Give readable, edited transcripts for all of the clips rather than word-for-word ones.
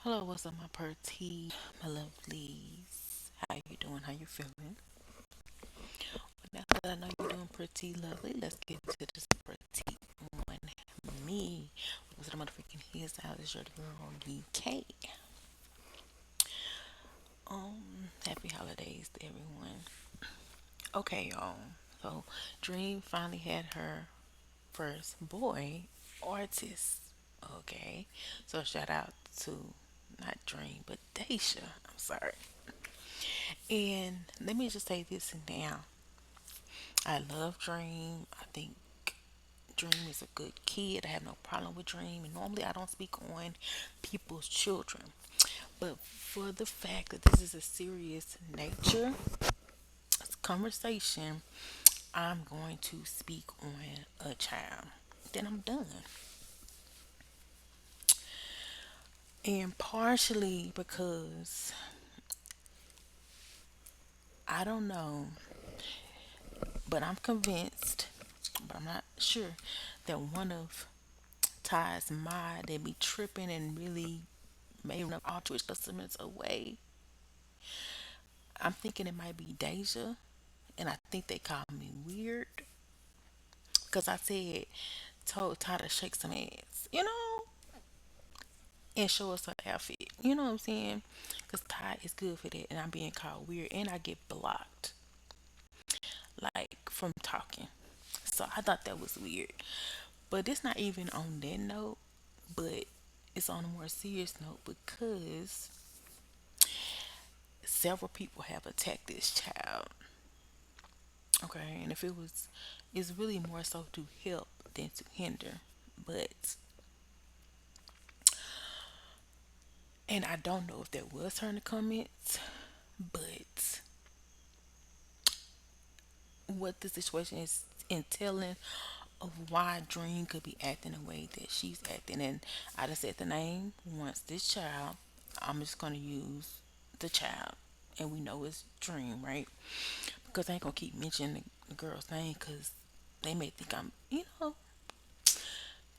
Hello, what's up, my pretty, my lovelies? How you doing? How you feeling? Now that I know you're doing pretty lovely, let's get into this pretty one. Me, what's the motherfucking his out is your girl DK. Happy holidays to everyone. Okay, y'all. So, Dream finally had her first boy artist. Okay, so shout out to not Dream, but Daysha. I'm sorry. And let me just say this now. I love Dream. I think Dream is a good kid. I have no problem with Dream. And normally I don't speak on people's children. But for the fact that this is a serious nature conversation, I'm going to speak on a child. Then I'm done. And partially because I don't know, but I'm convinced, but I'm not sure that one of Ty's mind they be tripping and really making up altruist customers away. I'm thinking it might be Deja, and I think they call me weird because I said told Ty to shake some ass, and show us her outfit. You know what I'm saying? Because Ty is good for that, and I'm being called weird, and I get blocked like from talking. So I thought that was weird, but it's not even on that note, but it's on a more serious note because several people have attacked this child. Okay, and if it was, it's really more so to help than to hinder. But, and I don't know if that was her in the comments, but what the situation is entailing of why Dream could be acting the way that she's acting. And I just said the name once, this child, I'm just going to use the child. And we know it's Dream, right? Because I ain't going to keep mentioning the girl's name because they may think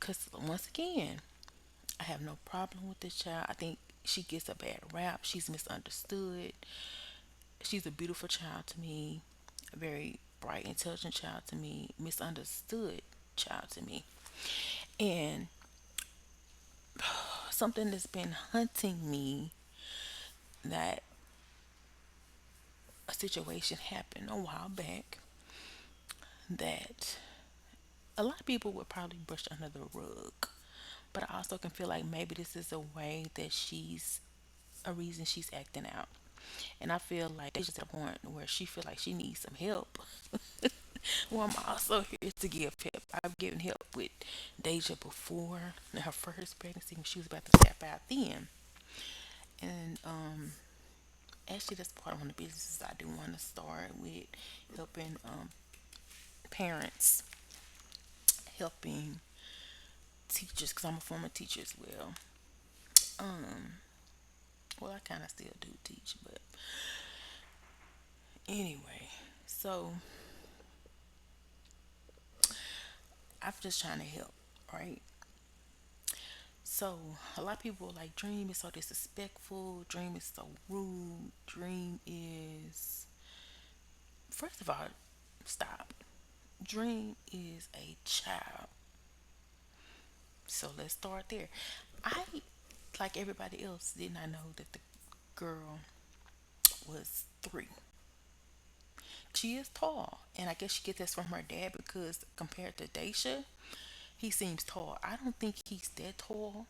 because once again, I have no problem with this child. I think she gets a bad rap. She's misunderstood. She's a beautiful child to me, a very bright, intelligent child to me, misunderstood child to me. And something that's been hunting me that a situation happened a while back that a lot of people would probably brush under the rug. But I also can feel like maybe this is a way that she's a reason she's acting out. And I feel like it's just a point where she feel like she needs some help. Well, I'm also here to give help. I've given help with Deja before in her first pregnancy when she was about to tap out then. And actually that's part of one of the businesses I do want to start with helping parents, helping teachers because I'm a former teacher as well. Um, well, I kind of still do teach, but anyway, so I'm just trying to help, right? So a lot of people are like Dream is so disrespectful, Dream is so rude, Dream is first of all, stop. Dream is a child. So let's start there. I like everybody else did not know that the girl was 3. She is tall, and I guess she gets this from her dad because compared to Daisha, he seems tall. I don't think he's that tall.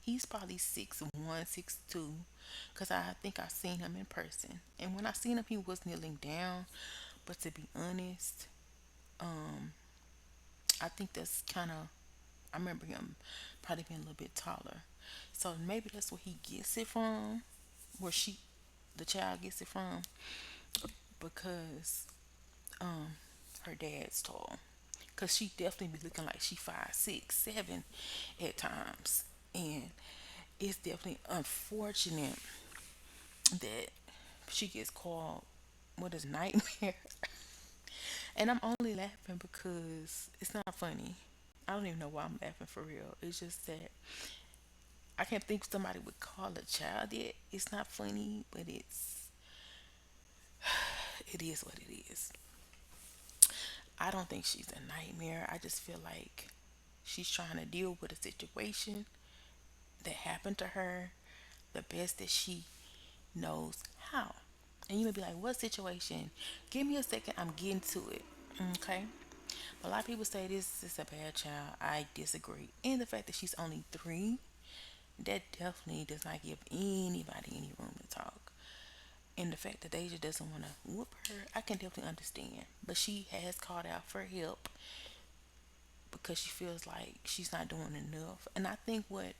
He's probably 6'1", 6'2", because I think I seen him in person. And when I seen him, he was kneeling down. But to be honest, I think that's kind of. I remember him probably being a little bit taller. So maybe that's where he gets it from, where the child gets it from, because her dad's tall. Cause she definitely be looking like she 5'6", 7" at times, and it's definitely unfortunate that she gets called what is nightmare. And I'm only laughing because it's not funny. I don't even know why I'm laughing for real. It's just that I can't think somebody would call a child that. It's not funny, but it is what it is. I don't think she's a nightmare. I just feel like she's trying to deal with a situation that happened to her the best that she knows how. And you may be like, what situation? Give me a second, I'm getting to it. Okay. A lot of people say this is a bad child. I disagree. And the fact that she's only 3, that definitely does not give anybody any room to talk. And the fact that Deja doesn't want to whoop her, I can definitely understand. But she has called out for help because she feels like she's not doing enough. And I think what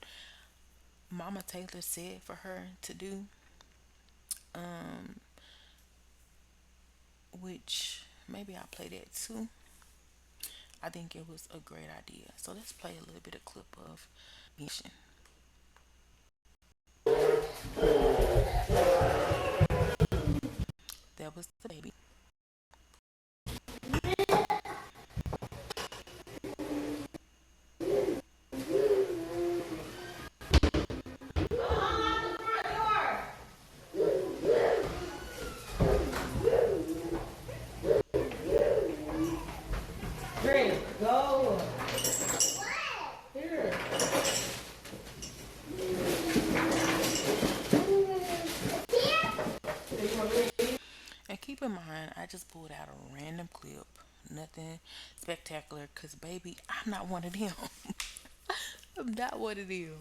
Mama Taylor said for her to do, um, which maybe I'll play that too. I think it was a great idea. So let's play a little bit of clip of mission. That was the baby. Drink, go. Here. And keep in mind, I just pulled out a random clip. Nothing spectacular. Because, baby, I'm not one of them. I'm not one of them.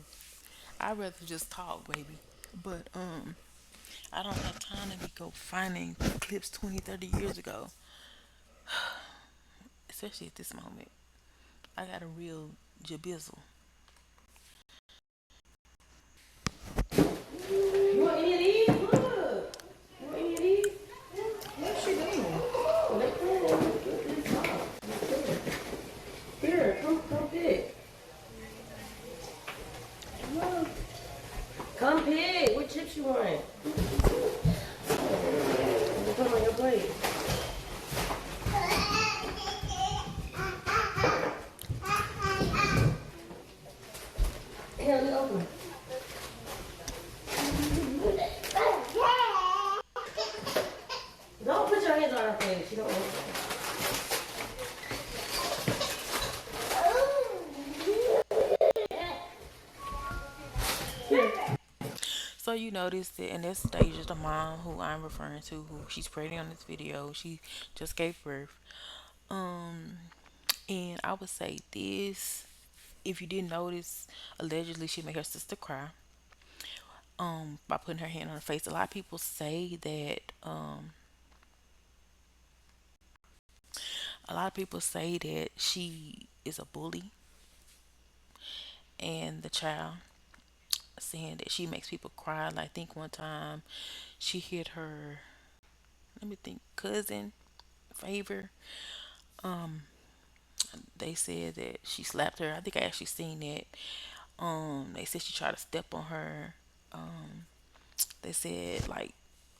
I'd rather just talk, baby. But, I don't have time to be go finding clips 20, 30 years ago. Especially at this moment. I got a real jabizzle. You want any of these? Look. You want any of these? What's she doing? Well, they put this off. Here, come pick. Come on. Come pick. What chips you want? Put them on your plate. Here, let me open. Don't put your hands on her face. She don't want that. So you noticed it, and that's Deja, the mom who I'm referring to, who she's pregnant on this video. She just gave birth. Um, and I would say this: if you didn't notice, allegedly she made her sister cry. By putting her hand on her face. A lot of people say that. A lot of people say that she is a bully, and the child saying that she makes people cry. Like, I think one time she hit her, let me think, cousin favor. Um, they said that she slapped her. I think I actually seen that. They said she tried to step on her. Um, they said like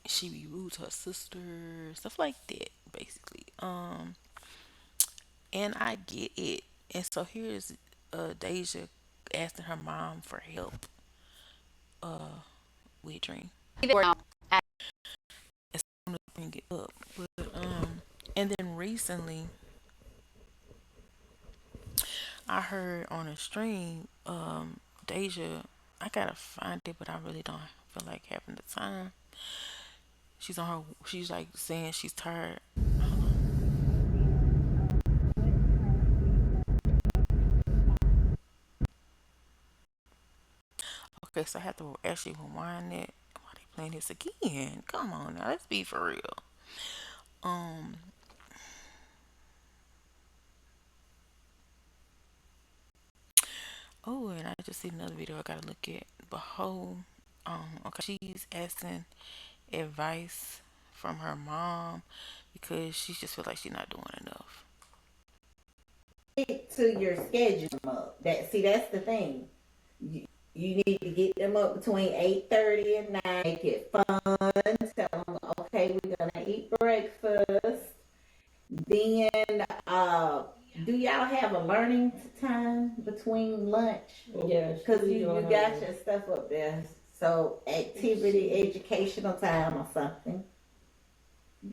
she be rude to her sister, stuff like that, basically. And I get it. And so here's Deja asking her mom for help with Dream. And so I'm gonna bring it up, but and then recently I heard on a stream, Deja. I gotta find it, but I really don't feel like having the time. She's on her. She's like saying she's tired. Okay, so I have to actually rewind it. Why they playing this again? Come on now, let's be for real. Um. Oh, and I just see another video I gotta look at. Behold. Okay, she's asking advice from her mom because she just feel like she's not doing enough. To your schedule up. That's the thing. You need to get them up between 8:30 and 9. Make it fun. Tell them, okay, we're gonna eat breakfast. Then Do y'all have a learning time between lunch? Yeah, Cause she you doing got her. your stuff up there. So activity, educational time or something.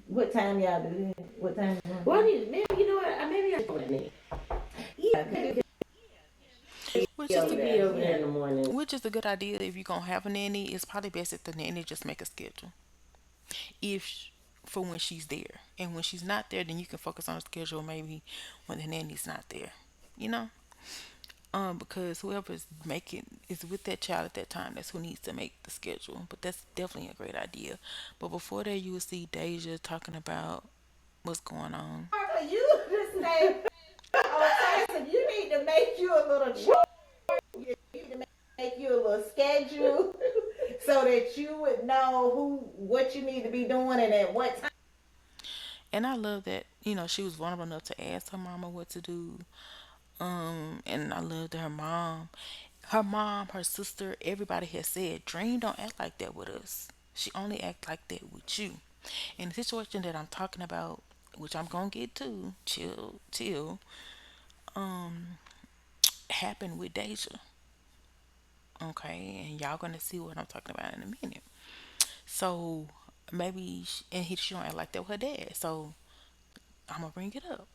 What time y'all do that? What time you Well, I want? need, maybe you know what? Maybe I should go with Nick. Yeah, cause Which you is over She the be there. over there Yeah. in the morning. which is a good idea if you're gonna have a nanny. It's probably best if the nanny just make a schedule. If for when she's there, and when she's not there, then you can focus on the schedule maybe when the nanny's not there. You know, because whoever's making is with that child at that time, that's who needs to make the schedule. But that's definitely a great idea. But before that, you will see Deja talking about what's going on. Martha, you just say, oh, Tyson, you need to make you a little chart. You need to make you a little schedule so that you would know what you need to be doing and at what time. And I love that, she was vulnerable enough to ask her mama what to do. And I love that her mom, her sister, everybody has said, Dream don't act like that with us. She only act like that with you. And the situation that I'm talking about, which I'm gonna get to, chill, happened with Deja. Okay, and y'all gonna see what I'm talking about in a minute. So maybe, she don't act like that with her dad. So I'm gonna bring it up.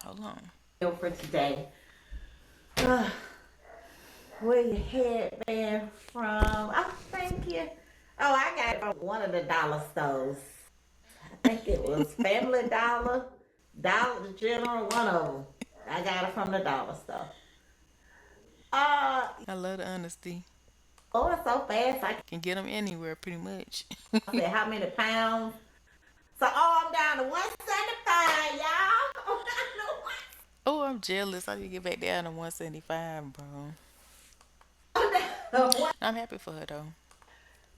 Hold on. For today. Uh, where your headband from? Oh, thank you. Oh, I got it from one of the dollar stores. I think it was Family Dollar, Dollar General, one of them. I got it from the dollar store. Uh, I love the honesty. oh, it's so fast. I Can get them anywhere pretty much. said how many pounds. So, oh, I'm down to 175, y'all. I'm down to Oh, I'm jealous. I need to get back down to 175, bro. one. I'm down to one. I'm happy for her though.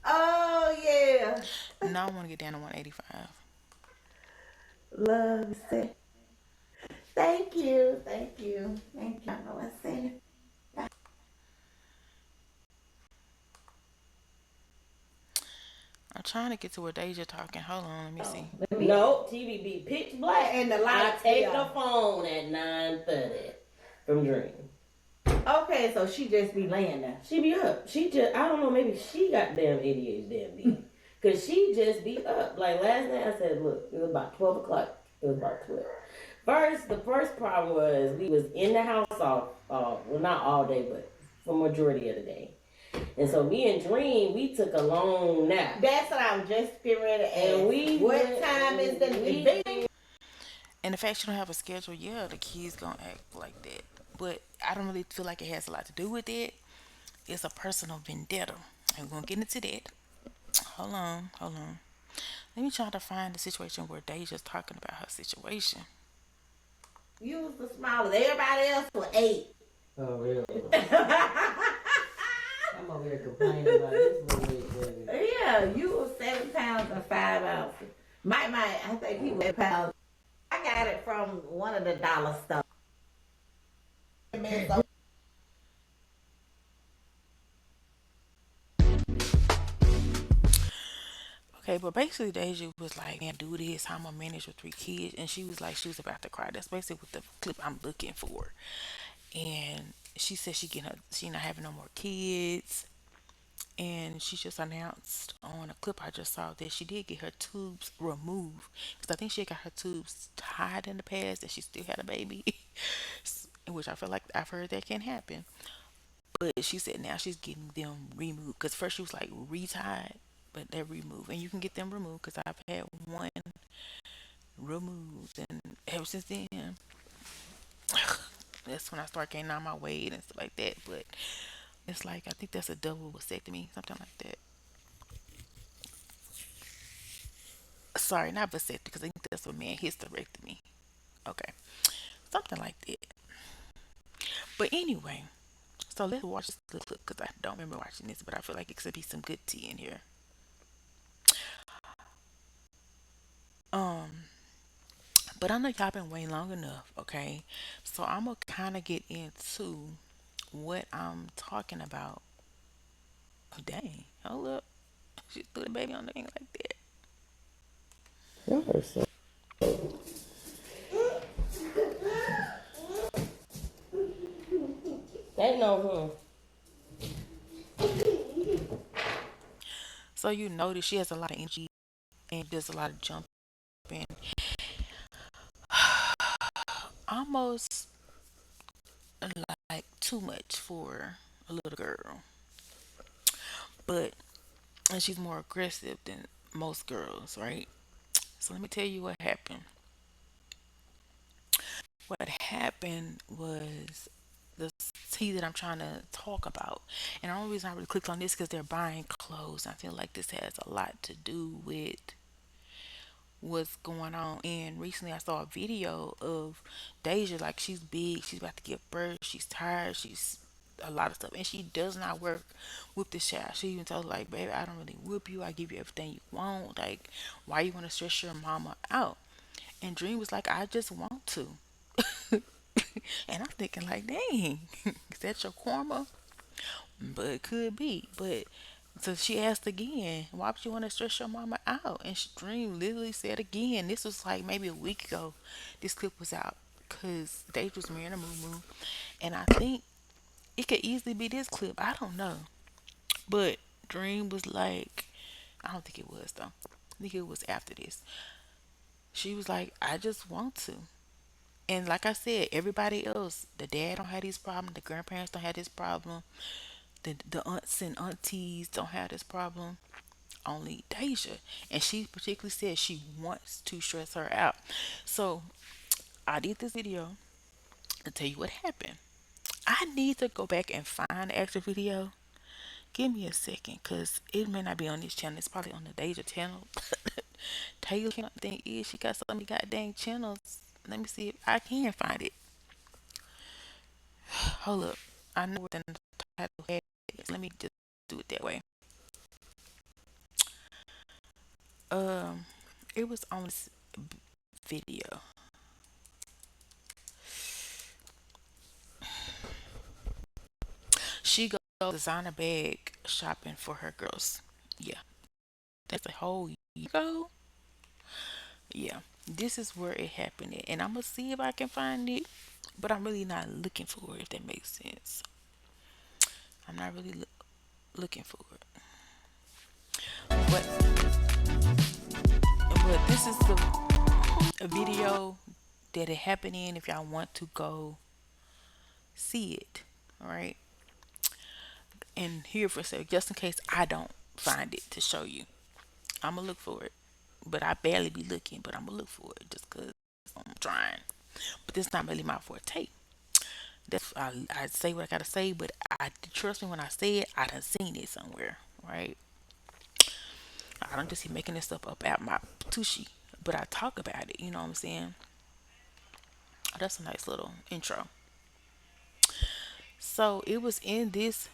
Oh, yeah. Now I want to get down to 185. Love say. Thank you. Thank you. Thank you. I know I said it. I'm trying to get to where Deja talking. Hold on, let me see. Let me. No, TV be pitch black. And the I lights take be the on. phone at 9:30 from Dream. Okay, so she just be laying there. She be up. She just, I don't know, maybe she got damn ADHD. Cause she just be up. Like last night I said, look, it was about 12 o'clock. It was about 12. The first problem was we was in the house well not all day, but for majority of the day. And so me and Dream, we took a long nap. That's what I'm just getting ready to ask. And we what went, time is the we, event? And the fact she don't have a schedule, yeah, the kids gonna act like that. But I don't really feel like it has a lot to do with it. It's a personal vendetta. And we're gonna get into that. Hold on, hold on. Let me try to find the situation where Deja's talking about her situation. You was the smallest. Everybody else was 8. Oh, really? I'm over here complaining about this little weight, baby. Yeah, you was 7 pounds and 5 ounces. I think he was 8 pounds. I got it from one of the dollar stores. Okay, but basically Deja was like, "Man, do this. How I'm gonna manage with 3 kids," and she was like, she was about to cry. That's basically what the clip I'm looking for. And she said she not having no more kids, and she just announced on a clip I just saw that she did get her tubes removed because I think she got her tubes tied in the past and she still had a baby, which I feel like I've heard that can happen. But she said now she's getting them removed because first she was like retied, but they're removed, and you can get them removed because I've had one removed, and ever since then, that's when I start gaining on my weight and stuff like that. But it's like I think that's a double vasectomy, something like that. Sorry, not vasectomy because I think that's a man hysterectomy. Okay, something like that. But anyway, so let's watch this clip because I don't remember watching this, but I feel like it could be some good tea in here. Um, but I know y'all been waiting long enough, okay? So I'm gonna kind of get into what I'm talking about. Oh, dang, hold up, she threw the baby on the thing like that. Y'all are so. They know So you notice she has a lot of energy and does a lot of jumping, almost like too much for a little girl. But and she's more aggressive than most girls, right? So let me tell you what happened. What happened was the tea that I'm trying to talk about. And the only reason I really clicked on this because they're buying clothes. I feel like this has a lot to do with what's going on. And recently I saw a video of Daysha, like she's big, she's about to give birth, she's tired, she's a lot of stuff, and she does not work with this child. She even told her, like, baby, I don't really whoop you, I give you everything you want, like, why you want to stress your mama out? And Dream was like, I just want to. And I'm thinking like, dang, is that your karma? But it could be. But so she asked again, why would you want to stress your mama out? And Dream literally said again, this was like maybe a week ago, this clip was out. Because Dave was marrying a moo moo. And I think it could easily be this clip. I don't know. But Dream was like, I don't think it was though. I think it was after this. She was like, I just want to. And like I said, everybody else, the dad don't have these problems, the grandparents don't have this problem, the aunts and aunties don't have this problem. Only Daisha. And she particularly said she wants to stress her out. So I did this video to tell you what happened. I need to go back and find the actual video. Give me a second, cause it may not be on this channel. It's probably on the Daisha channel. Taylor channel thing is she got so many goddamn channels. Let me see if I can find it. Hold up. I know what the title is. Let me just do it that way. Um, it was on this video. She goes designer bag shopping for her girls. Yeah, that's a whole year ago. Yeah, this is where it happened at. And I'm gonna see if I can find it, but I'm really not looking for it. If that makes sense, I'm not really looking for it. But this is the a video that it happened in. If y'all want to go see it, all right, and here for a sec, just in case I don't find it to show you. I'm gonna look for it, but I barely be looking. But I'm gonna look for it just cause I'm trying. But this is not really my forte. That's I say what I gotta say, but I trust me when I say it. I done seen it somewhere, right? I don't just be making this stuff up at my tushy, but I talk about it. You know what I'm saying? Oh, that's a nice little intro. So it was in this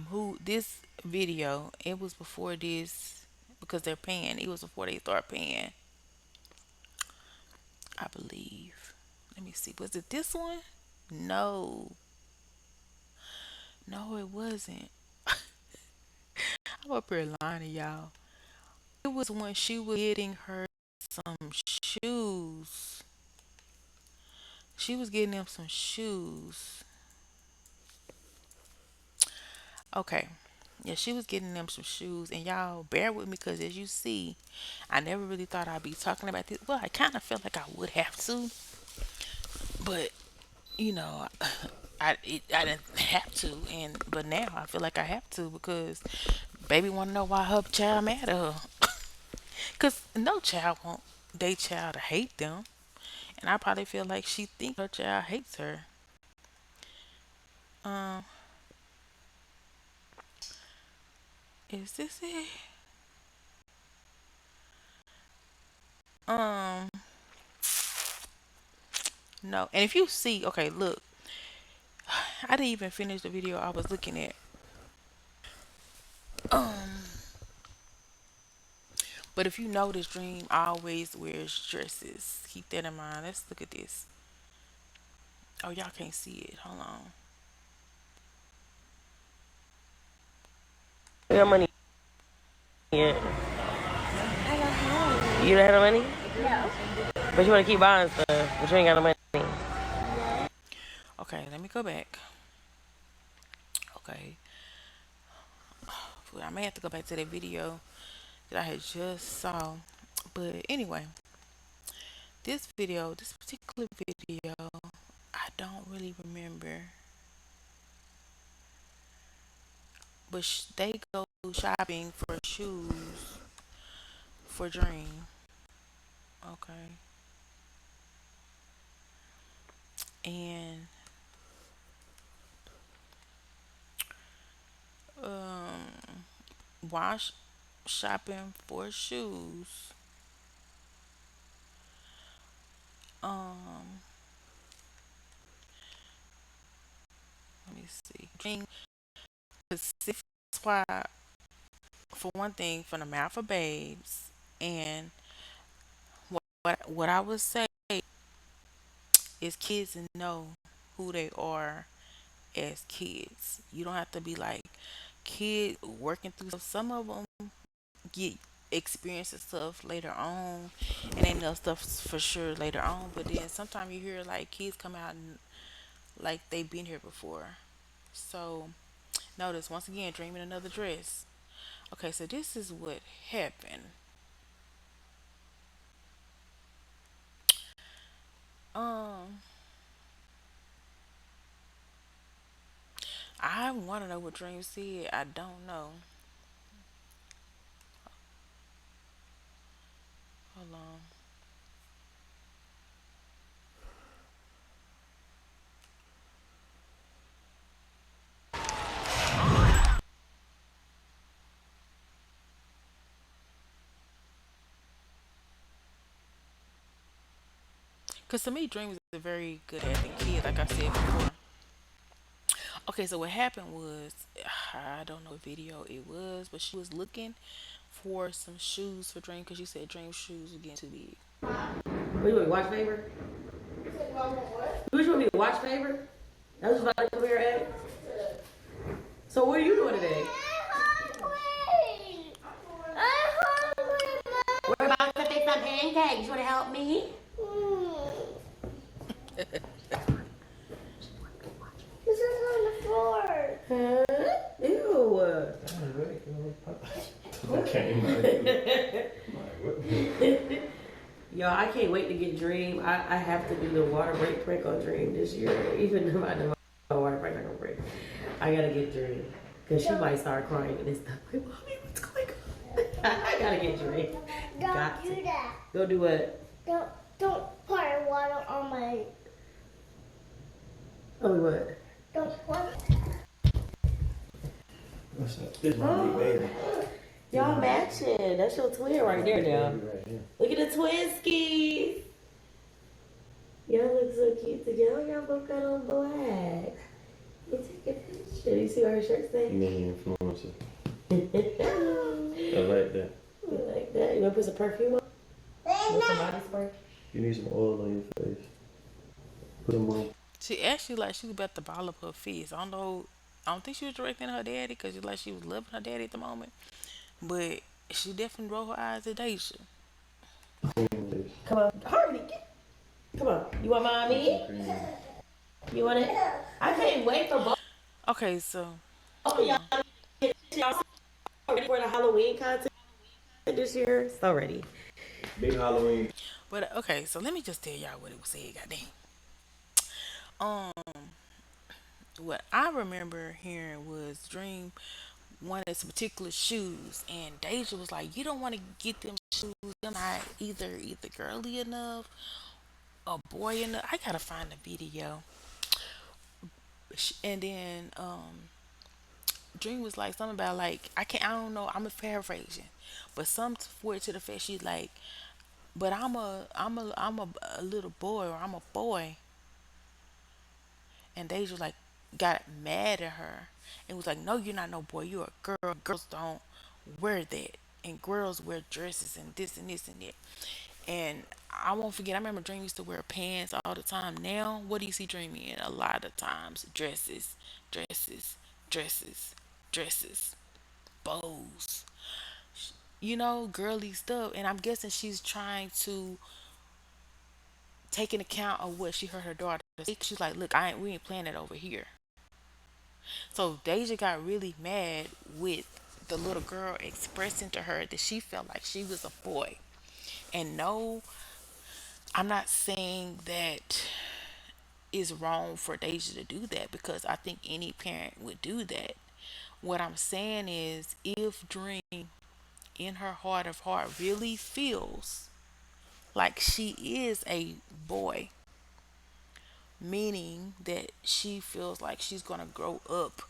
who this video. It was before this because they're paying. It was before they start paying, I believe. Let me see. Was it this one? No, no, it wasn't. I'm up here lying to y'all. It was when she was getting her some shoes. She was getting them some shoes. Okay. Yeah, she was getting them some shoes. And y'all bear with me because as you see, I never really thought I'd be talking about this. Well, I kind of felt like I would have to. But, you know, I didn't have to. But now I feel like I have to because baby want to know why her child mad at her. Because no child want their child to hate them. And I probably feel like she think her child hates her. Um, is this it? Um, no. And if you see, okay, look, I didn't even finish the video I was looking at. Um, but if you notice, Dream always wears dresses. Keep that in mind. Let's look at this. Oh, y'all can't see it. Hold on. who. You got money yet? You don't have no money? But you want to keep buying stuff, but you ain't got no money. Okay, let me go back. Okay, well, I may have to go back to that video that I had just saw. But anyway, this particular video, I don't really remember. But they go shopping for shoes for Dream. Okay, and um, wash shopping for shoes. Um, Let me see. Dream Pacific Swap for one thing from the mouth of babes, and what I would say is kids know who they are as kids. You don't have to be like kid working through stuff. Some of them get experiences stuff later on, and they know stuff for sure later on. But then sometimes you hear like kids come out and like they've been here before. So notice once again, dreaming another dress. Okay, so this is what happened. Um, I want to know what Dream said. I don't know. Hold on. Cause to me, Dream was a very good acting kid, like I said before. Okay, so what happened was, I don't know what video it was, but she was looking for some shoes for Dream because she said Dream's shoes were getting too big. What you want me to watch favor? What you want me to watch favor? That's just about to come here at. So what are you doing today? We're about to make some pancakes. You want to help me? This is on the floor. Huh? Ew. Okay. Yo, I can't wait to get Dream. I have to do the water break prank on Dream this year. Even though I know my water break not gonna break. I gotta get Dream. Because she might start crying and stuff. Like, Mommy, what's going on? I gotta get Dream. Don't do that. Go do what? Don't pour water on my. Oh, what? Don't pour. What's up? This my big baby. Y'all matching. That's your twin right there now. Right here. Look at the twin skis. Y'all look so cute together. Y'all both got on black. You take a picture. You see what her shirt say? Me influencer. I I like that. like that. You want to put some perfume on? Want some body spray? You need some oil on your face. Put them on. She actually like she was about to ball up her fist. I don't know. I don't think she was directing her daddy because like she was loving her daddy at the moment. But she definitely rolled her eyes at Daysha. Come on. Hurry. Come on. You want mommy? You want it? I can't wait for both Okay, so of y'all. Y'all ready for the Halloween content this year? So ready. Big Halloween. but okay, so let me just tell y'all what it was said. Goddamn. Um, what I remember hearing was Dream wanted some particular shoes, and Deja was like, "You don't want to get them shoes. They're not either girly enough or boy enough." I gotta find the video. And then Dream was like something about like I don't know. I'm a paraphrasing, but some word to the fact she's like, "But I'm a little boy or I'm a boy," and Deja like got mad at her and was like, "No, you're not no boy. You're a girl. Girls don't wear that, and girls wear dresses and this and this and that." And I won't forget. I remember Dream used to wear pants all the time. Now, what do you see Dream in? A lot of times, dresses, dresses, dresses, dresses, bows. Girly stuff. And I'm guessing she's trying to take an account of what she heard her daughter say. She's like, "Look, we ain't playing it over here." So Deja got really mad with the little girl expressing to her that she felt like she was a boy. And no, I'm not saying that is wrong for Deja to do that because I think any parent would do that. What I'm saying is if Dream in her heart of heart really feels like she is a boy, meaning that she feels like she's going to grow up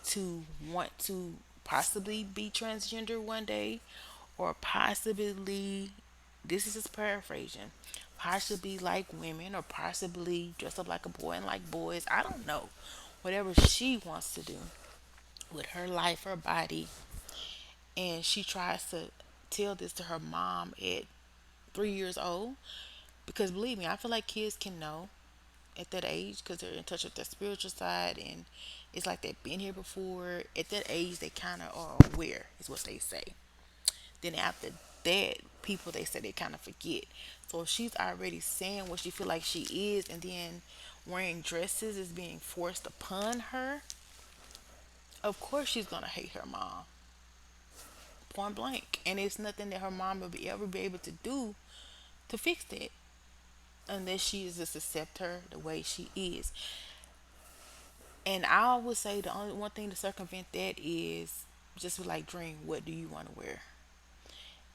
to want to possibly be transgender one day, or possibly, this is just paraphrasing, possibly like women, or possibly dress up like a boy and like boys. I don't know. Whatever she wants to do with her life, her body, and she tries to tell this to her mom at 3 years old. Because believe me, I feel like kids can know at that age because they're in touch with their spiritual side, and it's like they've been here before. At that age, they kind of are aware, is what they say. Then after that, people they say they kind of forget. So if she's already saying what she feel like she is, and then wearing dresses is being forced upon her, of course she's gonna hate her mom, point blank. And it's nothing that her mom will ever be able to do to fix that, unless she is just accept her the way she is. And I would say the only one thing to circumvent that is just be like, Dream, what do you want to wear?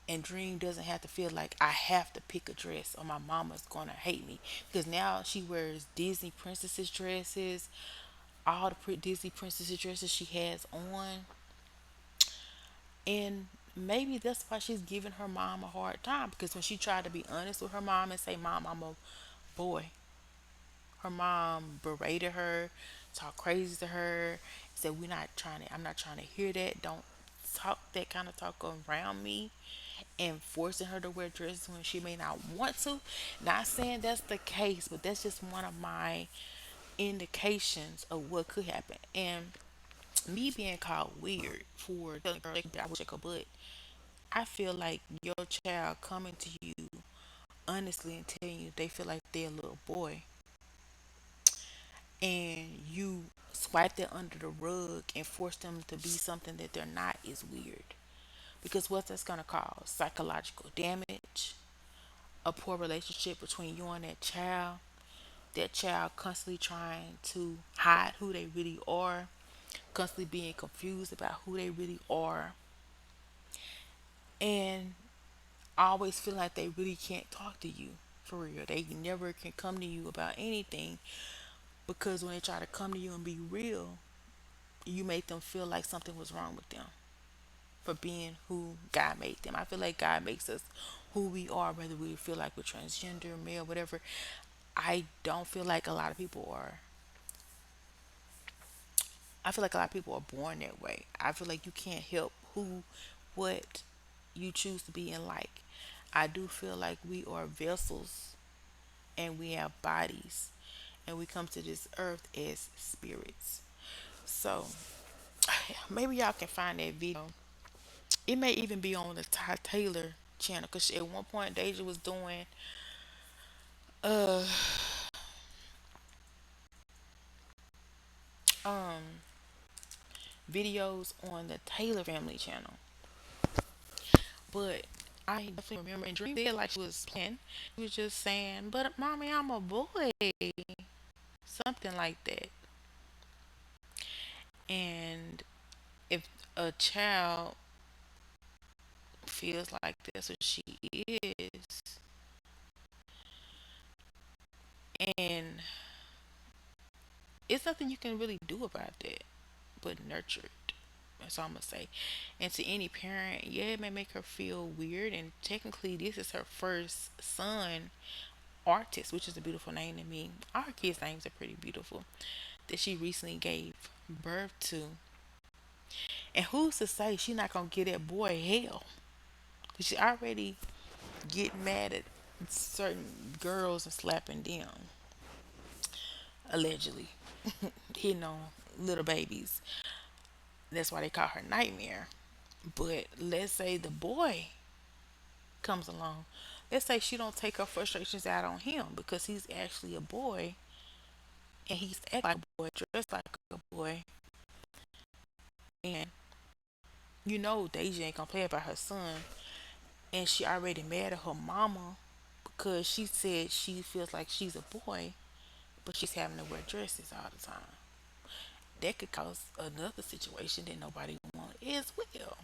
And Dream doesn't have to feel like I have to pick a dress or my mama's gonna hate me, because now she wears Disney princesses dresses, all the Disney princesses dresses she has on, and maybe that's why she's giving her mom a hard time, because when she tried to be honest with her mom and say, Mom, I'm a boy, her mom berated her, talked crazy to her, said, "We're not trying to. I'm not trying to hear that. Don't talk that kind of talk around me." And forcing her to wear dresses when she may not want to. Not saying that's the case, but that's just one of my indications of what could happen. And me being called weird for telling a girl that I would check her butt, I feel like your child coming to you honestly and telling you they feel like they're a little boy, and you swipe that under the rug and force them to be something that they're not is weird. Because what that's going to cause? Psychological damage, a poor relationship between you and that child constantly trying to hide who they really are, constantly being confused about who they really are, and always feel like they really can't talk to you for real. They never can come to you about anything, because when they try to come to you and be real, you make them feel like something was wrong with them for being who God made them. I feel like God makes us who we are, whether we feel like we're transgender, male, whatever. I don't feel like a lot of people are. I feel like a lot of people are born that way. I feel like you can't help what you choose to be in like. I do feel like we are vessels and we have bodies and we come to this earth as spirits. So maybe y'all can find that video. It may even be on the Ty Taylor channel, because at one point Deja was doing uh um videos on the Taylor family channel. But I definitely remember, and Dream did like she was playing. She was just saying, "But mommy, I'm a boy," something like that. And if a child feels like that's what she is, and it's nothing you can really do about that but nurture it. That's all I'm gonna say. And to any parent, yeah, it may make her feel weird. And technically, this is her first son, Artist, which is a beautiful name to me. Our kids' names are pretty beautiful. That she recently gave birth to. And who's to say she not gonna get that boy hell? 'Cause she already get mad at certain girls and slapping them, allegedly hitting on little babies. That's why they call her Nightmare. But let's say the boy comes along. Let's say she don't take her frustrations out on him because he's actually a boy and he's acting like a boy, dressed like a boy. You know Deja ain't gonna play about her son, and she already mad at her mama because she said she feels like she's a boy, but she's having to wear dresses all the time. That could cause another situation that nobody wants as well.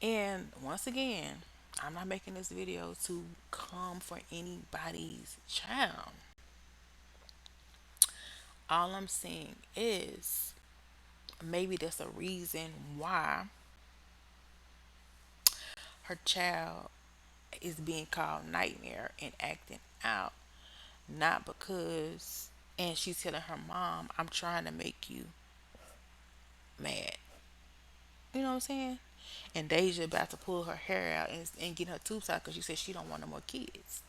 And once again, I'm not making this video to come for anybody's child. All I'm saying is maybe there's a reason why her child is being called Nightmare and acting out, not because, and she's telling her mom, I'm trying to make you mad. You know what I'm saying? And Deja about to pull her hair out and get her tubes out because she says she don't want no more kids.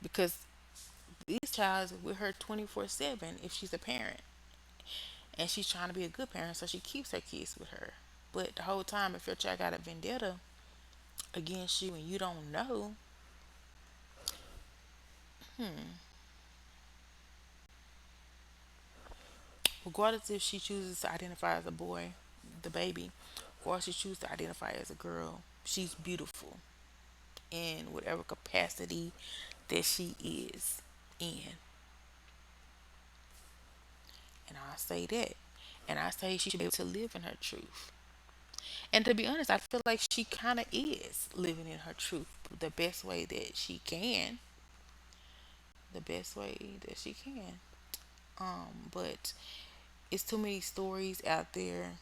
Because these child is with her 24/7 if she's a parent. And she's trying to be a good parent, so she keeps her kids with her. But the whole time, if your child got a vendetta against you and you don't know, regardless if she chooses to identify as a boy, the baby, or she chooses to identify as a girl, she's beautiful in whatever capacity that she is in. And I say that. And I say she should be able to live in her truth. And to be honest, I feel like she kind of is living in her truth the best way that she can. The best way that she can. But it's too many stories out there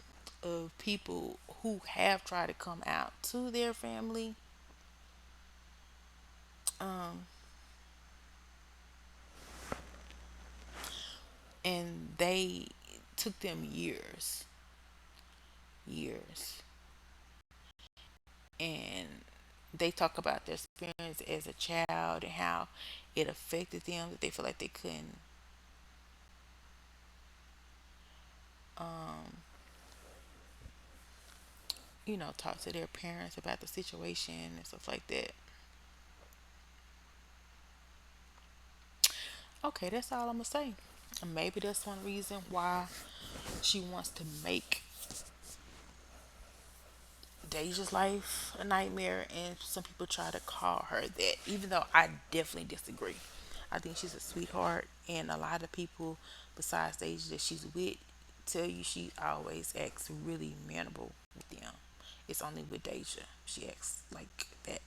of people who have tried to come out to their family, um, and they took them years, and they talk about their experience as a child and how it affected them. That they feel like they couldn't, um, talk to their parents about the situation and stuff like that. Okay, that's all I'm gonna say. And maybe that's one reason why she wants to make Deja's life a nightmare, and some people try to call her that, even though I definitely disagree. I think she's a sweetheart, and a lot of people besides Deja that she's with tell you she always acts really manable with them. It's only with Deja she acts like that.